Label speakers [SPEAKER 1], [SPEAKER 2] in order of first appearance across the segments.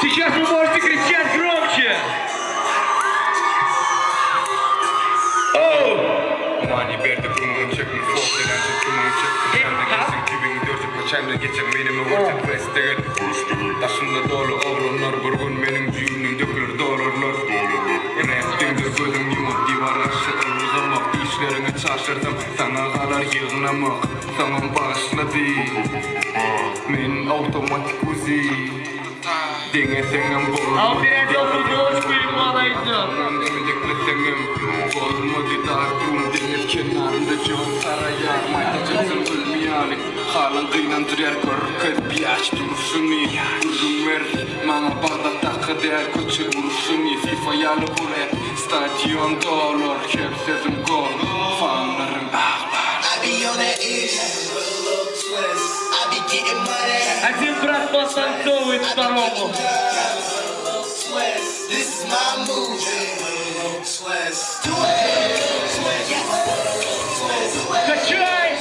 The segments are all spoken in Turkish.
[SPEAKER 1] Сейчас вы можете кричать громче.
[SPEAKER 2] Mani berdi kumunu çekmiş Fortelen tutkumunu çekmiş Sen de gelsin tübünü dörtüp Kaçayla geçen benimi ortak festival Taşımda dolu oğlunlar Vurgun benim düğünün dökülür dolarlar Ne ettimdir gözüm yumut divar aşırır uzamak İşlerini çaşırdım Sana kadar yığınamak Tamam bağışladı Men otomatik uzi Denge tengem bolmadı
[SPEAKER 1] Al bir elde oturduğunuz bölümü alaydı.
[SPEAKER 2] Olmadı dardım deniz kenarında can sarayar Maytacaksın ölmeyali Halın kıynandır yer görür bir aç duruşunu Durum ver Mama Bağdat'ta kadar kötü vuruşunu FIFA yalı bulet Stadyon dolur Hep sezim gol Fanlarım ağlar
[SPEAKER 3] I be on that ish, I be getting money.
[SPEAKER 1] Один брат подтанцовывает второму.
[SPEAKER 3] This is my move. Do it.
[SPEAKER 1] Качай!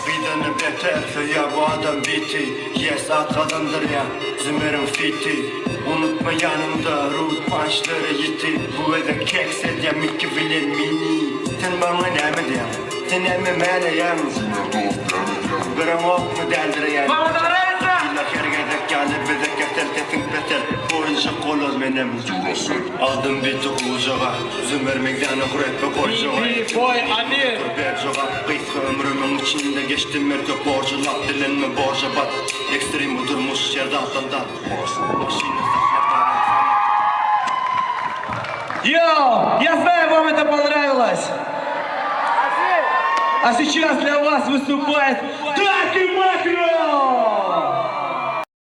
[SPEAKER 4] Bidanı beterse ya bu adam biti Yes arkadandır ya Zümer'in fiti Unutma yanımda root punchları yiti Bu ede kekse ya Mickey Villain mini Sen bana ne mi diyen Sen emme mene yan Bıram ok mu deldireyen İlla kergedek geldi bedek getel tetin betel Boyunca koloz menem Aldım biti kucağa Zümer mekdanı kuretme koycağa
[SPEAKER 1] Boy Amir.
[SPEAKER 4] Bercağa kıyık ömrümün içinde geçtim merkep borculap dilenme borca bat Ekstrem durmuş yerde altında
[SPEAKER 1] Йоу, я знаю, вам это понравилось. А сейчас для вас выступает Дарки Макро!